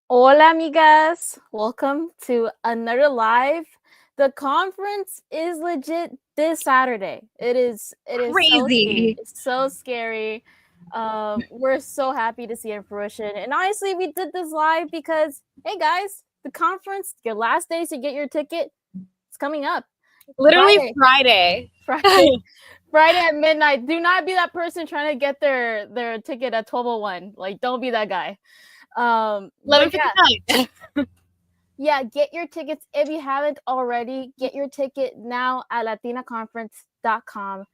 Hola, amigas. Welcome to another live. The conference is legit this Saturday. It is so scary. Crazy. It's so scary. We're so happy to see it in fruition. And honestly, we did this live because, hey guys, the conference, your last days to get your ticket, it's coming up. Literally Friday. Friday. Friday at midnight. Do not be that person trying to get their ticket at 12:01. Like, don't be that guy. But yeah. 11:59. Yeah, get your tickets if you haven't already. Get your ticket now at latinaconference.com.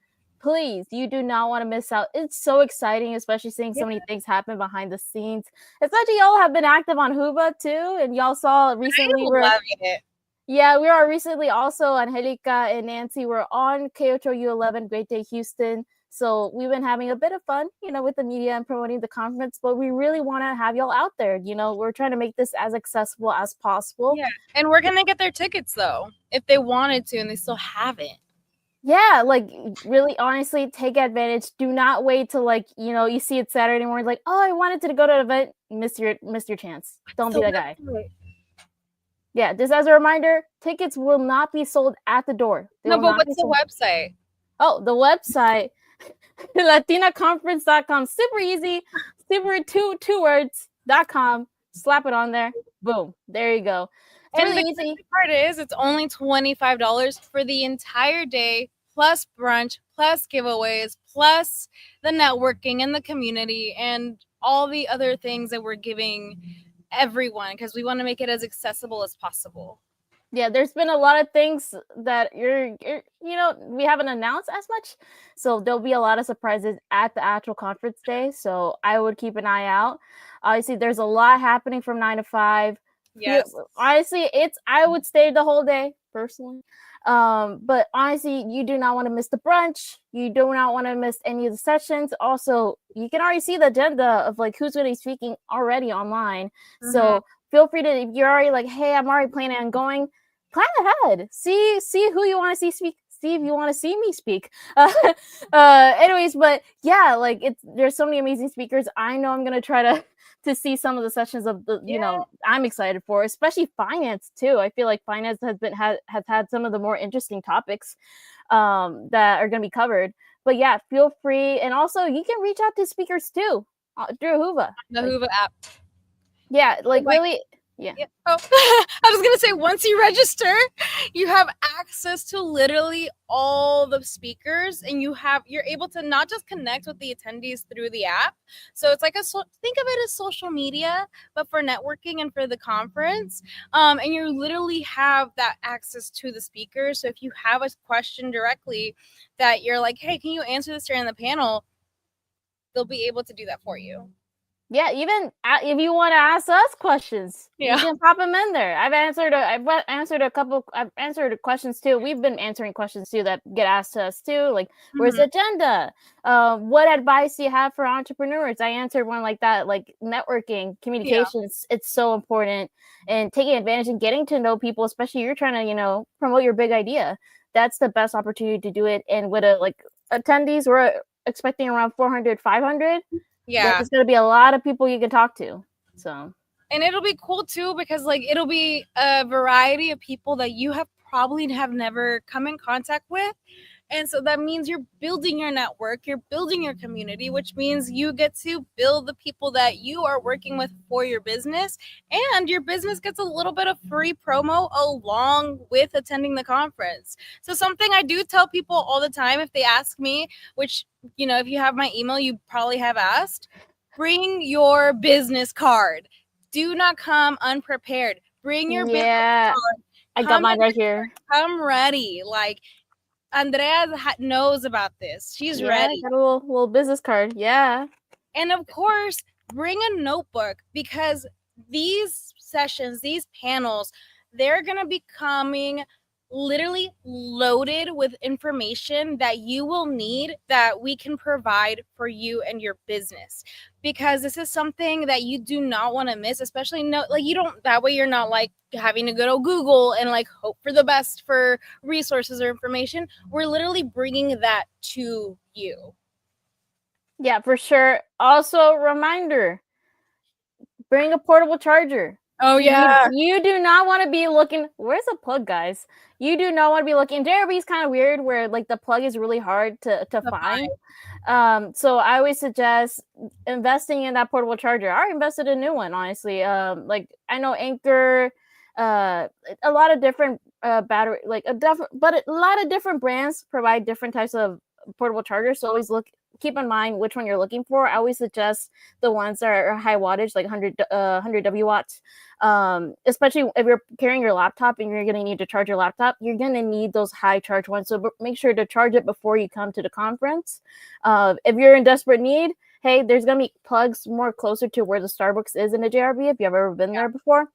Please, you do not want to miss out. It's so exciting, especially seeing so many things happen behind the scenes. Especially y'all have been active on Huba too, and y'all saw recently I'm loving it. Yeah, we are recently also Angelica and Nancy were on KHOU11 Great Day Houston. So we've been having a bit of fun, with the media and promoting the conference, but we really want to have y'all out there. We're trying to make this as accessible as possible. Yeah, and we're gonna get their tickets though, if they wanted to, and they still haven't. Yeah, really, honestly, take advantage. Do not wait till you see it Saturday morning, like, oh, I wanted to go to an event, miss your chance. Don't be that guy. Yeah, just as a reminder, tickets will not be sold at the door. No, but what's the website? Oh, the website, latinaconference.com. Super easy, super two words.com. Slap it on there. Boom. There you go. It's and really easy. The part is it's only $25 for the entire day, plus brunch, plus giveaways, plus the networking and the community and all the other things that we're giving everyone because we want to make it as accessible as possible. Yeah, there's been a lot of things that we haven't announced as much. So there'll be a lot of surprises at the actual conference day. So I would keep an eye out. Obviously, there's a lot happening from 9 to 5. Yes. Honestly, I would stay the whole day personally. But honestly, you do not want to miss the brunch. You do not want to miss any of the sessions. Also, you can already see the agenda of who's going to be speaking already online. Mm-hmm. So feel free to, if you're already hey, I'm already planning on going, plan ahead. See who you want to see speak. See if you want to see me speak. Anyways, but yeah, there's so many amazing speakers. I know I'm gonna try to see some of the sessions of the I'm excited for, especially finance too. I feel like finance has had some of the more interesting topics that are going to be covered. But yeah, feel free, and also you can reach out to speakers too through Huva, the Huva app. Yeah, really. Yeah. Oh, I was gonna say, once you register, you have access to literally all the speakers, and you're able to not just connect with the attendees through the app. So it's think of it as social media, but for networking and for the conference. And you literally have that access to the speakers. So if you have a question directly that you're like, hey, can you answer this during the panel? They'll be able to do that for you. Yeah, even if you want to ask us questions, you can pop them in there. I've answered questions too. We've been answering questions too that get asked to us too. Where's the agenda? What advice do you have for entrepreneurs? I answered one like that, networking, communications. Yeah. It's so important, and taking advantage and getting to know people, especially you're trying to, promote your big idea. That's the best opportunity to do it. And with attendees, we're expecting around 400, 500. Yeah, there's going to be a lot of people you can talk to. So, and it'll be cool too because it'll be a variety of people that you probably have never come in contact with. And so that means you're building your network, you're building your community, which means you get to build the people that you are working with for your business, and your business gets a little bit of free promo along with attending the conference. So something I do tell people all the time if they ask me, which, if you have my email, you probably have asked, bring your business card. Do not come unprepared. Bring your business card. I got mine right here. Come ready. Andrea knows about this. She's ready. Got a little business card. Yeah. And of course, bring a notebook because these sessions, these panels, they're going to be coming literally loaded with information that you will need that we can provide for you and your business, because this is something that you do not want to miss, especially that way you're not having to go to Google and hope for the best for resources or information. We're literally bringing that to you. Yeah, for sure. Also, reminder, bring a portable charger. Oh yeah. You do not want to be looking. Where's the plug, guys? You do not want to be looking. JRB is kind of weird, where like the plug is really hard to find. So I always suggest investing in that portable charger. I invested in a new one, honestly. Like I know Anchor, a lot of different battery, like but a lot of different brands provide different types of portable chargers. So always keep in mind which one you're looking for. I always suggest the ones that are high wattage, like 100 W watts. Especially if you're carrying your laptop and you're going to need to charge your laptop, you're going to need those high charge ones. So make sure to charge it before you come to the conference. If you're in desperate need, hey, there's going to be plugs more closer to where the Starbucks is in the JRB if you've ever been there before.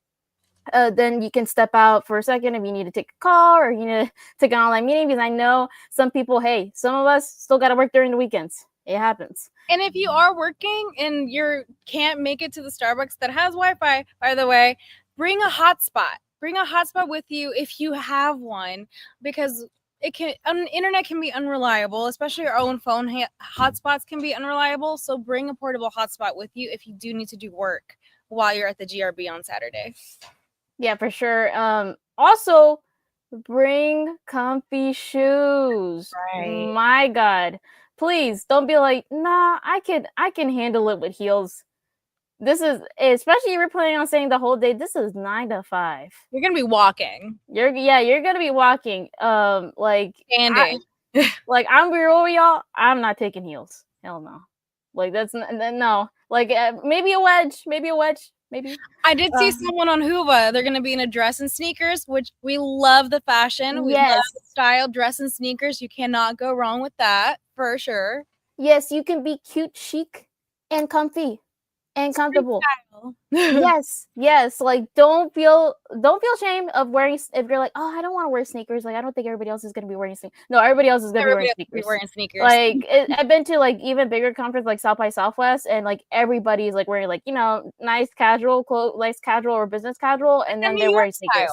Then you can step out for a second if you need to take a call or you need to take an online meeting, because I know some people, hey, some of us still got to work during the weekends. It happens. And if you are working and you can't make it to the Starbucks that has Wi-Fi, by the way, bring a hotspot. Bring a hotspot with you if you have one, because internet can be unreliable, especially your own phone hotspots can be unreliable. So bring a portable hotspot with you if you do need to do work while you're at the GRB on Saturday. Yeah, for sure. Also, bring comfy shoes. Right. My God, please don't be like, nah, I can handle it with heels. This is, especially if you're planning on staying the whole day. This is 9 to 5. You're gonna be walking. You're gonna be walking. Like Standing. Like I'm real, y'all. I'm not taking heels. Hell no. Like that's no. Like maybe a wedge. Maybe. I did see someone on Hoover. They're going to be in a dress and sneakers, which we love the fashion. We love the style, dress and sneakers. You cannot go wrong with that, for sure. Yes, you can be cute, chic, and comfy and comfortable. Yes. Like don't feel shame of wearing, if you're like, oh, I don't want to wear sneakers. Like I don't think everybody else is going to be wearing sneakers. No, everybody else is going to be wearing sneakers. Like I've been to like even bigger conference like South by Southwest, and like everybody's like wearing like, you know, nice casual clothes, nice casual or business casual, and then they're wearing sneakers.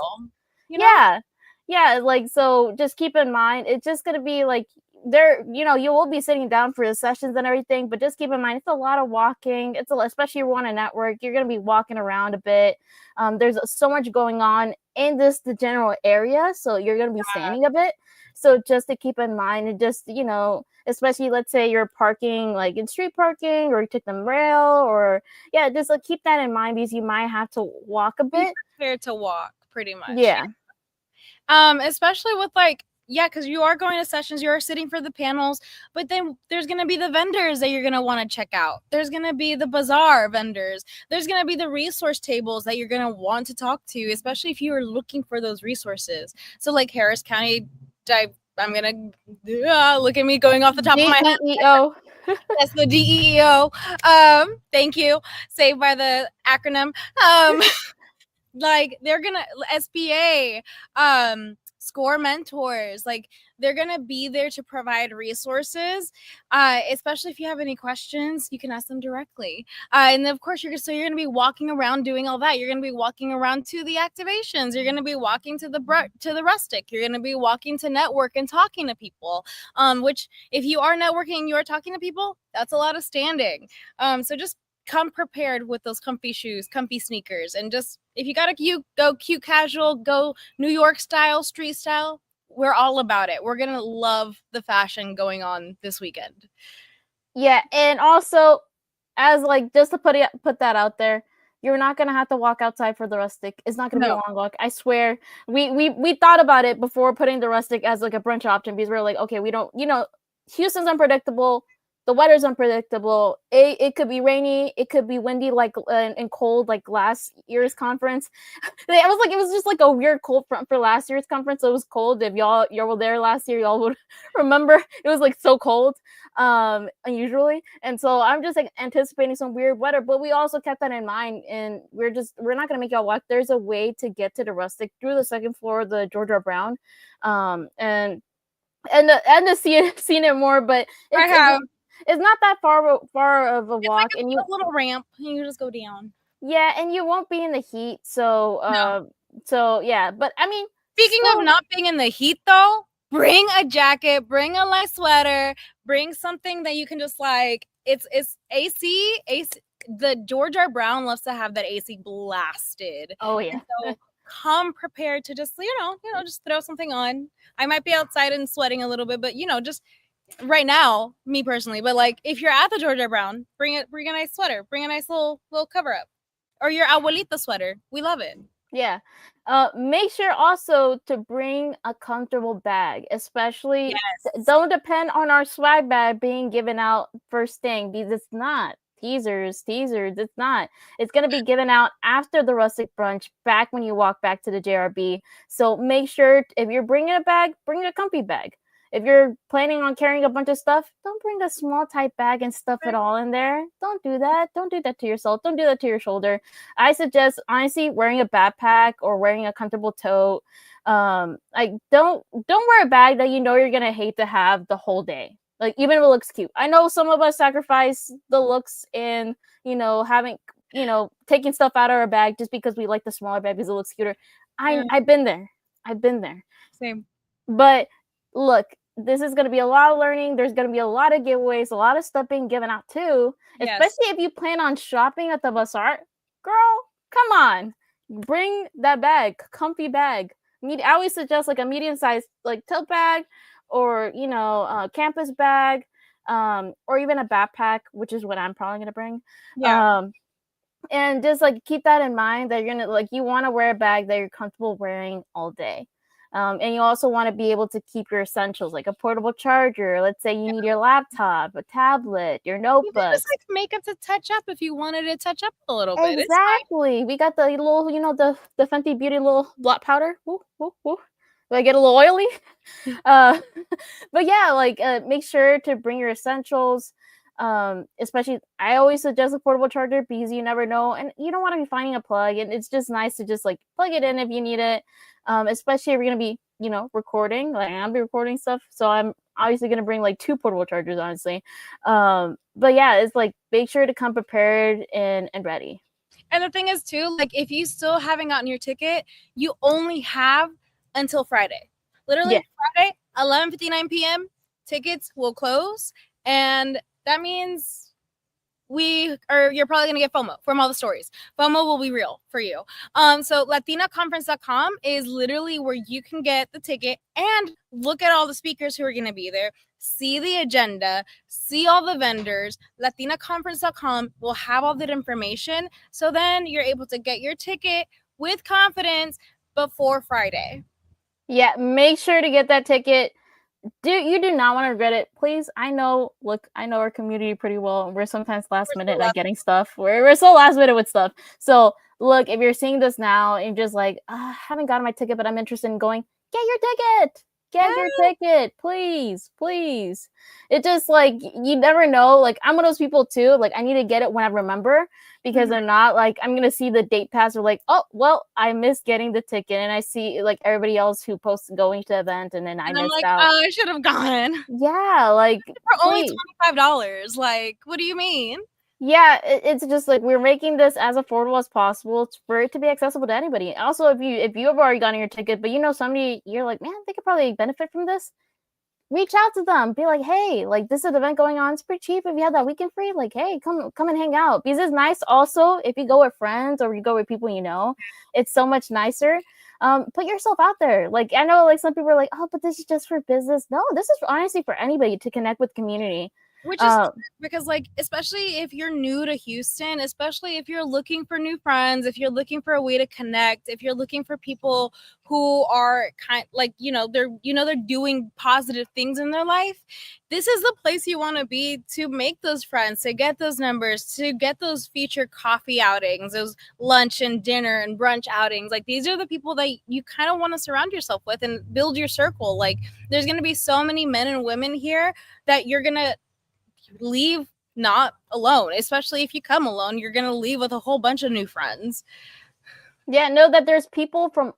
You know? Yeah. Like so, just keep in mind, it's just going to be like there, you know, you will be sitting down for the sessions and everything, but just keep in mind it's a lot of walking. Especially if you want to network, you're going to be walking around a bit. There's so much going on in the general area, so you're going to be standing a bit. So just to keep in mind, and just, you know, especially let's say you're parking like in street parking or you took the rail, or just like keep that in mind, because you might have to walk a bit. Prepared to walk, pretty much. Yeah. Especially with like, because you are going to sessions, you are sitting for the panels, but then there's going to be the vendors that you're going to want to check out. There's going to be the bazaar vendors. There's going to be the resource tables that you're going to want to talk to, especially if you are looking for those resources. So like Harris County, I'm going to look at me going off the top of my head. DEO. That's the DEO. Thank you. Saved by the acronym. Like they're going to SBA, SCORE mentors, like they're gonna be there to provide resources, especially if you have any questions, you can ask them directly. And then of course you're gonna be walking around doing all that. You're gonna be walking around to the activations. You're gonna be walking to the rustic. You're gonna be walking to network and talking to people. Which if you are networking and you are talking to people, that's a lot of standing. So just come prepared with those comfy shoes, comfy sneakers, and just if you gotta go cute casual, go New York style, street style, we're all about it. We're gonna love the fashion going on this weekend. Yeah, and also as like just to put that out there, you're not gonna have to walk outside for the rustic. It's not gonna be a long walk. I swear. We thought about it before putting the rustic as like a brunch option, because we're like, okay, we don't, you know, Houston's unpredictable. The weather's unpredictable. It could be rainy. It could be windy, like and cold, like last year's conference. It was just like a weird cold front for last year's conference. So it was cold. If y'all were there last year, y'all would remember it was like so cold, unusually. And so I'm just like anticipating some weird weather. But we also kept that in mind, and we're not gonna make y'all walk. There's a way to get to the rustic through the second floor of the Georgia Brown, and to see it more. But it's not that far of a walk, like and you a little ramp, and you just go down. Yeah, and you won't be in the heat, so yeah. But I mean, speaking of not being in the heat, though, bring a jacket, bring a light sweater, bring something that you can just like. It's AC. the George R. Brown loves to have that AC blasted. Oh yeah. And so come prepared to just, just throw something on. I might be outside and sweating a little bit, but just right now, me personally, but like if you're at the George R. Brown, bring a nice sweater, bring a nice little cover up, or your abuelita sweater. We love it. Yeah. Make sure also to bring a comfortable bag, especially Yes. don't depend on our swag bag being given out first thing, because it's not. Teasers, it's not. It's going to be given out after the rustic brunch, back when you walk back to the JRB. So make sure if you're bringing a bag, bring a comfy bag. If you're planning on carrying a bunch of stuff, don't bring a small tight bag and stuff it all in there. Don't do that. Don't do that to yourself. Don't do that to your shoulder. I suggest, honestly, wearing a backpack or wearing a comfortable tote. Like don't wear a bag that you know you're gonna hate to have the whole day. Like, even if it looks cute. I know some of us sacrifice the looks in, having, taking stuff out of our bag just because we like the smaller bag because it looks cuter. I've been there. Same. But look, this is going to be a lot of learning. There's going to be a lot of giveaways, a lot of stuff being given out too. Yes. Especially if you plan on shopping at the bazaar. Girl, come on. Bring that bag, comfy bag. I always suggest like a medium-sized like tote bag, or campus bag, or even a backpack, which is what I'm probably going to bring. Yeah. And just like keep that in mind, that you're gonna you want to wear a bag that you're comfortable wearing all day. And you also want to be able to keep your essentials, like a portable charger. Let's say you need your laptop, a tablet, your notebook. Just like makeup to touch up if you wanted to touch up a little bit. Exactly. We got the little, the Fenty Beauty little blot powder. Woo, woo, woo. Do I get a little oily? But yeah, make sure to bring your essentials. Especially, I always suggest a portable charger because you never know, and you don't want to be finding a plug, and it's just nice to just like plug it in if you need it. Especially if you're gonna be, recording. Like, I'm gonna be recording stuff, so I'm obviously gonna bring like 2 portable chargers, honestly. But yeah, it's like, make sure to come prepared and ready. And the thing is too, like, if you still haven't gotten your ticket, you only have until Friday. Literally, Friday, 11:59 p.m. Tickets will close, and that means you're probably gonna get FOMO from all the stories. FOMO will be real for you. So LatinaConference.com is literally where you can get the ticket and look at all the speakers who are gonna be there, see the agenda, see all the vendors. LatinaConference.com will have all that information, so then you're able to get your ticket with confidence before Friday. Yeah, make sure to get that ticket. You do not want to regret it. Please, I know our community pretty well. We're sometimes last minute at getting stuff. We're so last minute with stuff. So look, if you're seeing this now and you're just like, I haven't gotten my ticket, but I'm interested in going, get your ticket. Get your ticket, please. It's just like, you never know. Like, I'm one of those people too. Like, I need to get it when I remember, because they're not like, I'm gonna see the date pass or like, oh well, I missed getting the ticket, and I see like everybody else who posts going to the event, and then I missed out. Oh, I should have gone. Yeah, like, for only $25. Like, what do you mean? Yeah, it's just like, we're making this as affordable as possible for it to be accessible to anybody. Also, if you have already gotten your ticket, but somebody, you're like, man, they could probably benefit from this, reach out to them. Be like, hey, like, this is an event going on. It's pretty cheap. If you have that weekend free, like, hey, come and hang out. Because it's nice also if you go with friends or you go with people it's so much nicer. Put yourself out there. Like, I know like some people are like, oh, but this is just for business. No, this is honestly for anybody to connect with community. Which is because, like, especially if you're new to Houston, especially if you're looking for new friends, if you're looking for a way to connect, if you're looking for people who are they're doing positive things in their life, this is the place you want to be to make those friends, to get those numbers, to get those featured coffee outings, those lunch and dinner and brunch outings. Like, these are the people that you kind of want to surround yourself with and build your circle. Like, there's going to be so many men and women here that you're going to leave not alone. Especially if you come alone, you're gonna leave with a whole bunch of new friends. Yeah, know that there's people from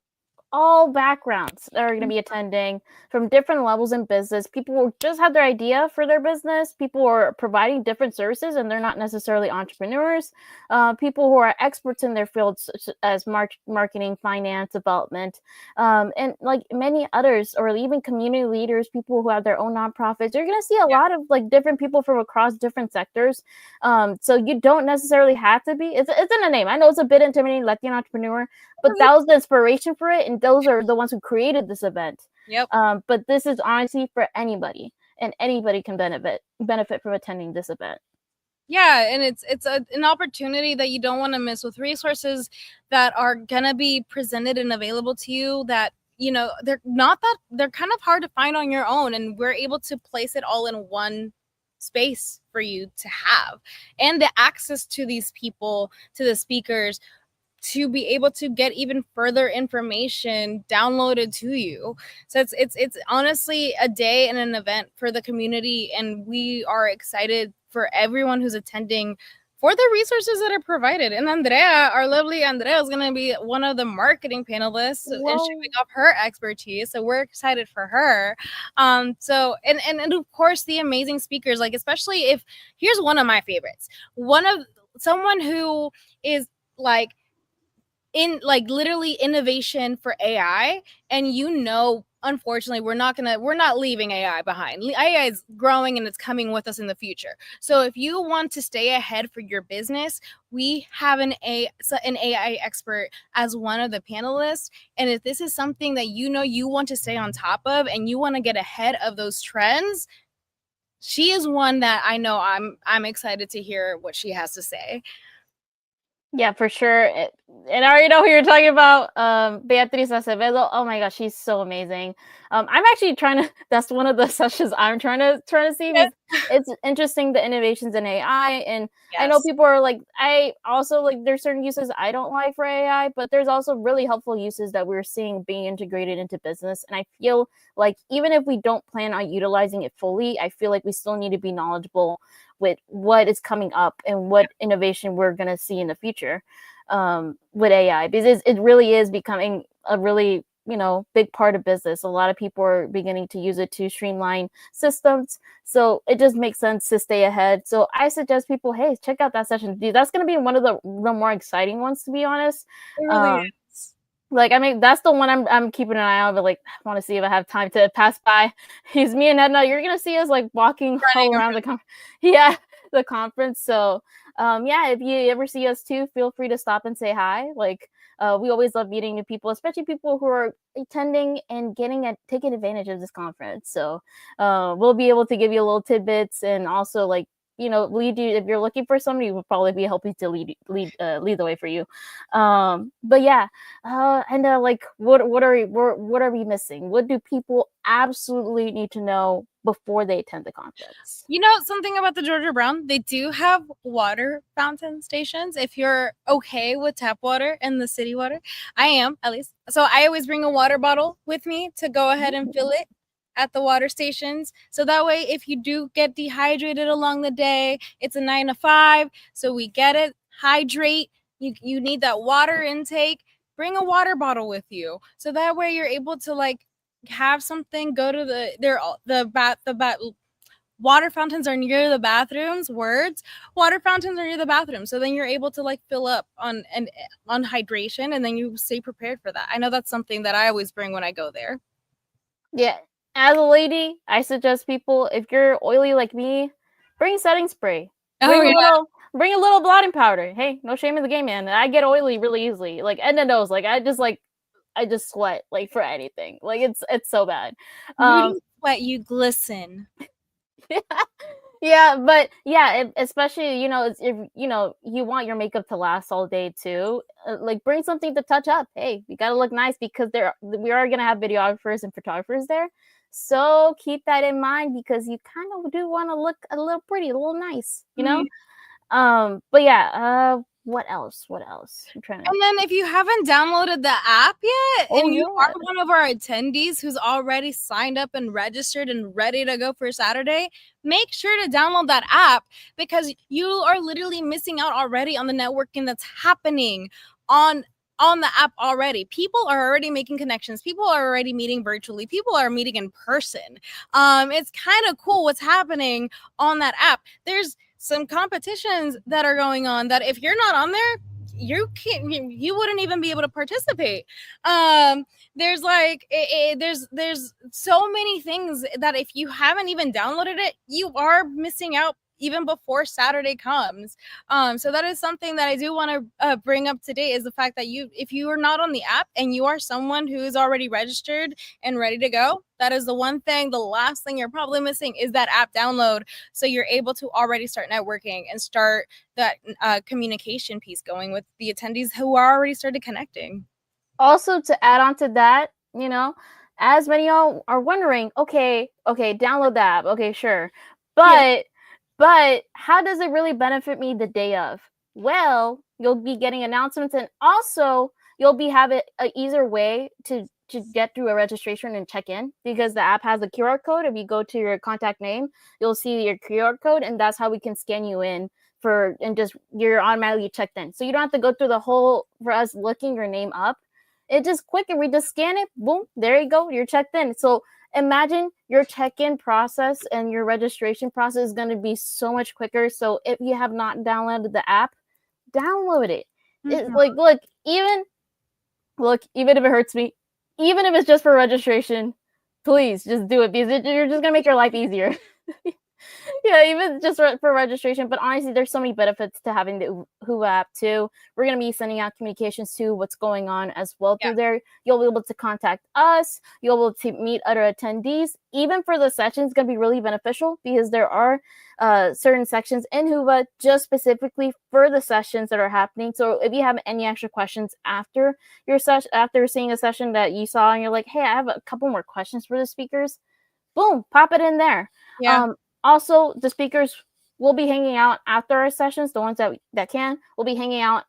all backgrounds that are going to be attending, from different levels in business. People who just had their idea for their business. People who are providing different services and they're not necessarily entrepreneurs. People who are experts in their fields, such as marketing, finance, development, and like many others, or even community leaders, people who have their own nonprofits. You're going to see a lot of like different people from across different sectors. So you don't necessarily have to be, it's in the name. I know it's a bit intimidating, Latina Entrepreneur, but that was the inspiration for it, and those are the ones who created this event. Yep. But this is honestly for anybody, and anybody can benefit from attending this event. Yeah, and it's an opportunity that you don't want to miss, with resources that are gonna be presented and available to you that, you know, they're kind of hard to find on your own, and we're able to place it all in one space for you to have, and the access to these people, to the speakers, to be able to get even further information downloaded to you. So it's honestly a day and an event for the community, and we are excited for everyone who's attending for the resources that are provided. And Andrea, our lovely Andrea, is going to be one of the marketing panelists and showing off her expertise. So we're excited for her. So and of course the amazing speakers, like, especially if, here's one of my favorites, someone who is like in like literally innovation for AI. And unfortunately, we're not leaving AI behind. AI is growing and it's coming with us in the future. So if you want to stay ahead for your business, we have an AI expert as one of the panelists. And if this is something that you want to stay on top of and you want to get ahead of those trends, she is one that I know I'm excited to hear what she has to say. Yeah, for sure. And I already know who you're talking about. Beatriz Acevedo. Oh my gosh, she's so amazing. I'm actually trying to. That's one of the sessions I'm trying to see. Because it's interesting, the innovations in AI, and I know people are like. I also like. There's certain uses I don't like for AI, but there's also really helpful uses that we're seeing being integrated into business. And I feel like even if we don't plan on utilizing it fully, I feel like we still need to be knowledgeable with what is coming up and what innovation we're going to see in the future with AI, because it really is becoming a really, big part of business. A lot of people are beginning to use it to streamline systems. So it just makes sense to stay ahead. So I suggest people, hey, check out that session. Dude, that's going to be one of the more exciting ones, to be honest. It really is. Like, I mean, that's the one I'm keeping an eye on, but like, I want to see if I have time to pass by. He's me and Edna. You're going to see us like walking all around the conference. So, yeah, if you ever see us too, feel free to stop and say hi. Like, we always love meeting new people, especially people who are attending and taking advantage of this conference. So, we'll be able to give you little tidbits, and also like, lead you. If you're looking for somebody, we'll probably be helping to lead the way for you. But yeah, and like, what are we missing? What do people absolutely need to know before they attend the conference? You know something about the Georgia Brown? They do have water fountain stations. If you're okay with tap water and the city water, I am, at least. So I always bring a water bottle with me to go ahead and fill it at the water stations. So that way, if you do get dehydrated along the day, it's a 9 to 5. So we get it. Hydrate. You need that water intake. Bring a water bottle with you. So that way you're able to like have something, go to the water fountains are near the bathrooms. Water fountains are near the bathroom. So then you're able to like fill up on hydration, and then you stay prepared for that. I know that's something that I always bring when I go there. Yeah. As a lady, I suggest people, if you're oily like me, bring setting spray. Bring a little blotting powder. Hey, no shame in the game, man. I get oily really easily. Like Edna knows. Like I just sweat like for anything. Like it's so bad. You don't sweat, you glisten. Yeah, but yeah, especially if you want your makeup to last all day too, like bring something to touch up. Hey, you gotta look nice, because we are gonna have videographers and photographers there, so keep that in mind, because you kind of do want to look a little pretty, a little nice, But yeah, what else? I'm trying to. And then if you haven't downloaded the app yet, and you are one of our attendees who's already signed up and registered and ready to go for Saturday, make sure to download that app, because you are literally missing out already on the networking that's happening on on the app already. People are already making connections. People are already meeting virtually. People are meeting in person. It's kind of cool what's happening on that app. There's some competitions that are going on that if you're not on there, you wouldn't even be able to participate. There's like there's so many things that if you haven't even downloaded it, you are missing out even before Saturday comes. So that is something that I do want to bring up today, is the fact that if you are not on the app and you are someone who is already registered and ready to go, that is the one thing, the last thing you're probably missing is that app download. So you're able to already start networking and start that communication piece going with the attendees who are already started connecting. Also, to add on to that, as many of y'all are wondering, okay, download the app. Okay, sure. But how does it really benefit me the day of? Well, you'll be getting announcements, and also you'll be having an easier way to get through a registration and check in, because the app has a QR code. If you go to your contact name, you'll see your QR code, and that's how we can scan you in and just you're automatically checked in. So you don't have to go through the whole for us looking your name up. It's just quick, and we just scan it. Boom, there you go. You're checked in. So imagine your check-in process and your registration process is going to be so much quicker. So if you have not downloaded the app, download it. Mm-hmm. Look, even if it hurts me, even if it's just for registration, please just do it, because you're just going to make your life easier. Yeah, even just for registration. But honestly, there's so many benefits to having the Who app too. We're going to be sending out communications to what's going on as well through there. You'll be able to contact us. You'll be able to meet other attendees. Even for the sessions, it's going to be really beneficial, because there are certain sections in Who just specifically for the sessions that are happening. So if you have any extra questions after your session, after seeing a session that you saw and you're like, hey, I have a couple more questions for the speakers, boom, pop it in there. Yeah. Also, the speakers will be hanging out after our sessions. The ones that can will be hanging out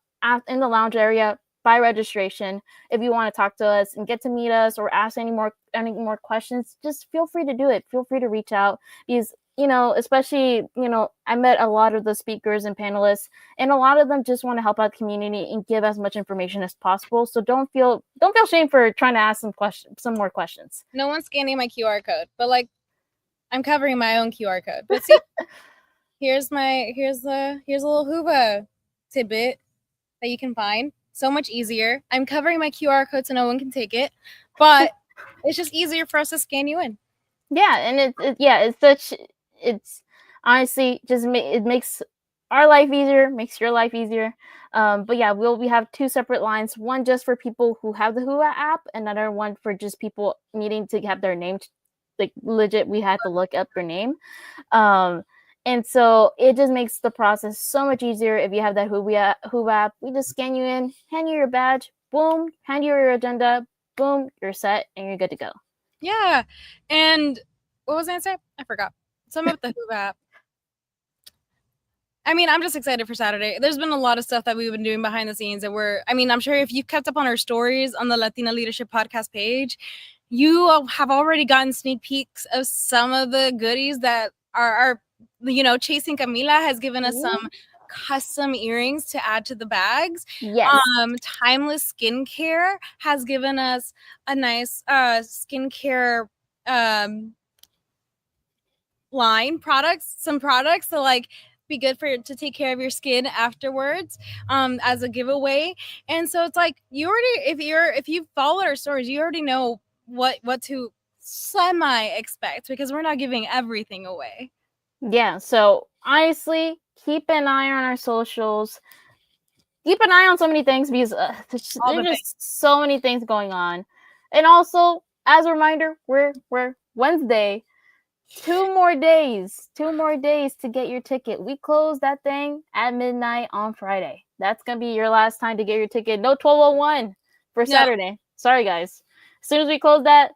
in the lounge area by registration. If you want to talk to us and get to meet us or ask any more questions, just feel free to do it. Feel free to reach out, because especially I met a lot of the speakers and panelists, and a lot of them just want to help out the community and give as much information as possible. So don't feel shame for trying to ask some more questions. No one's scanning my QR code, but like, I'm covering my own QR code. But see, here's a little Huba tidbit that you can find. So much easier. I'm covering my QR code so no one can take it, but it's just easier for us to scan you in. Yeah, and it's honestly just it makes our life easier, makes your life easier. But yeah, we have two separate lines. One just for people who have the Hua app, another one for just people needing to have their name, like legit. We had to look up their name. And so it just makes the process so much easier if you have that Who app. We just scan you in, hand you your badge, boom, hand you your agenda, boom, you're set, and you're good to go. Yeah. And what was I going to say? I forgot. Some of the Who app. I mean, I'm just excited for Saturday. There's been a lot of stuff that we've been doing behind the scenes, and I'm sure if you've kept up on our stories on the Latina Leadership Podcast page, you have already gotten sneak peeks of some of the goodies that are Chasing Camila has given us some custom earrings to add to the bags. Yes. Timeless Skincare has given us a nice skincare line some products to like be good to take care of your skin afterwards, as a giveaway. And so it's like, you already, if you followed our stories, you already know what to semi expect, because we're not giving everything away. Yeah, so honestly, keep an eye on our socials. Keep an eye on so many things, because there's just so many things going on. And also, as a reminder, we're Wednesday. 2 more days to get your ticket. We close that thing at midnight on Friday. That's gonna be your last time to get your ticket. No 12:01 for Saturday. Sorry, guys. As soon as we close that,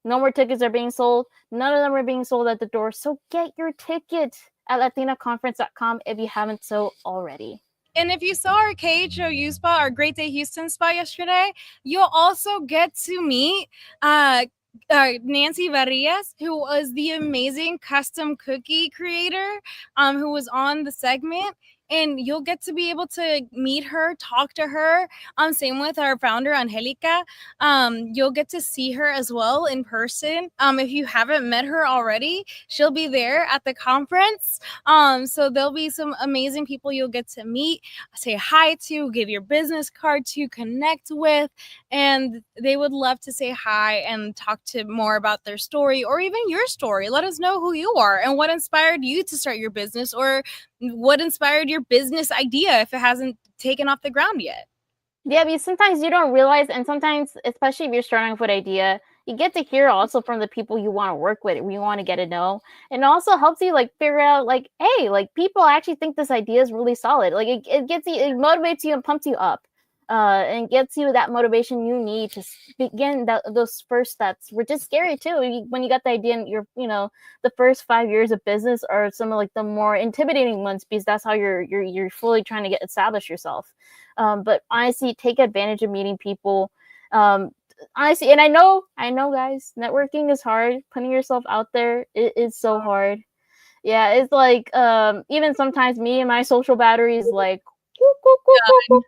no more tickets are being sold. None of them are being sold at the door. So get your ticket at latinaconference.com if you haven't so already. And if you saw our KHOU spot, our Great Day Houston spot yesterday, you'll also get to meet Nancy Varillas, who was the amazing custom cookie creator, who was on the segment. and you'll get to be able to meet her, talk to her. Same with our founder Angelica. You'll get to see her as well in person. If you haven't met her already, she'll be there at the conference. So there'll be some amazing people you'll get to meet, say hi to, give your business card to, connect with, and they would love to say hi and talk to more about their story or even your story. Let us know who you are and what inspired you to start your business, or what inspired your business idea if it hasn't taken off the ground yet. Yeah, because sometimes you don't realize, and sometimes, especially if you're starting with an idea, you get to hear also from the people you want to work with, you want to get to know. And it also helps you like figure out like, hey, like people actually think this idea is really solid. Like it gets you, it motivates you and pumps you up. And gets you that motivation you need to begin those first steps, which is scary too. When you got the idea, and the first 5 years of business are some of like the more intimidating ones, because that's how you're fully trying to get established yourself. But honestly, take advantage of meeting people. Honestly, and I know, guys, networking is hard. Putting yourself out there, it is so hard. Yeah, it's like even sometimes me and my social battery is like, whoop, whoop, whoop, whoop, whoop.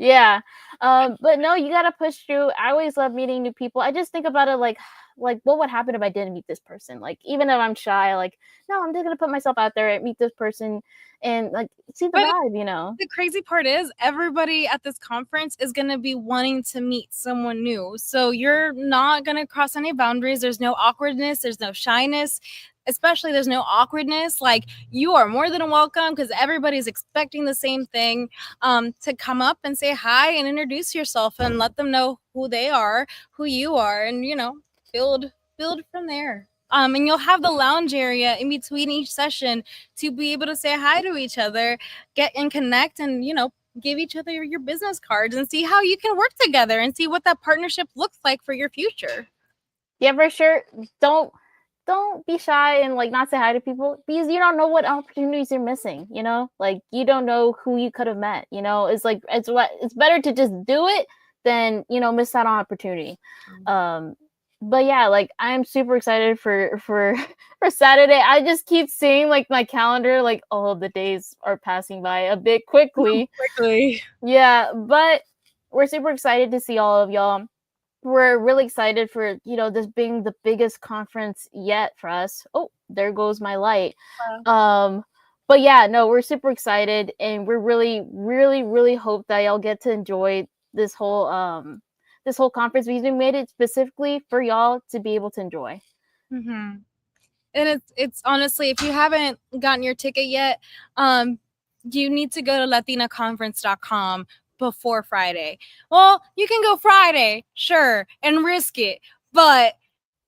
Yeah. But no, you gotta push through. I always love meeting new people. I just think about it like what would happen if I didn't meet this person? Like, even if I'm shy, like, no, I'm just gonna put myself out there and meet this person and like see the vibe. The crazy part is everybody at this conference is going to be wanting to meet someone new. So you're not going to cross any boundaries. There's no awkwardness. There's no shyness. Especially there's no awkwardness. Like, you are more than welcome, because everybody's expecting the same thing, to come up and say hi and introduce yourself and let them know who they are, who you are, and build from there. And you'll have the lounge area in between each session to be able to say hi to each other, get and connect, and give each other your business cards and see how you can work together and see what that partnership looks like for your future. Yeah, for sure. Don't be shy and like not say hi to people, because you don't know what opportunities you're missing. Like, you don't know who you could have met. It's like it's better to just do it than miss out on opportunity. But yeah, like, I'm super excited for for Saturday. I just keep seeing like my calendar, like, oh, the days are passing by a bit quickly. Yeah, but we're super excited to see all of y'all. We're really excited for this being the biggest conference yet for us. Oh, there goes my light. But yeah, no, we're super excited, and we're really, really, really hope that y'all get to enjoy this whole conference, because we made it specifically for y'all to be able to enjoy. Mm-hmm. And it's honestly, if you haven't gotten your ticket yet, you need to go to latinaconference.com before Friday. Well, you can go Friday, sure, and risk it, but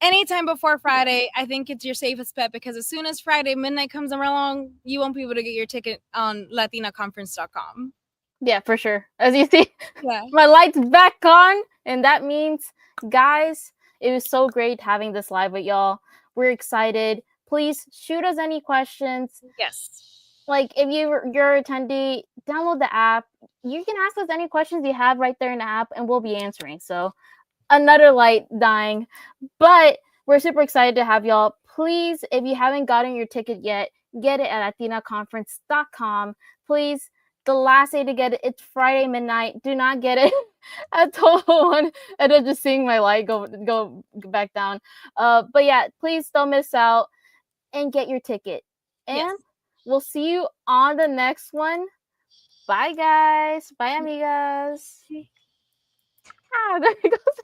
anytime before Friday, I think it's your safest bet, because as soon as Friday midnight comes around, you won't be able to get your ticket on latinaconference.com. Yeah, for sure. As you see, yeah, my light's back on, and that means, guys, it was so great having this live with y'all. We're excited. Please shoot us any questions. Yes. Like, if you're an attendee, download the app. You can ask us any questions you have right there in the app, and we'll be answering. So, another light dying, but we're super excited to have y'all. Please, if you haven't gotten your ticket yet, get it at latinaconference.com. Please, the last day to get it, it's Friday midnight. Do not get it at Total One. And then just seeing my light go back down. But yeah, please don't miss out and get your ticket. And we'll see you on the next one. Bye, guys. Bye, amigas. Ah, there goes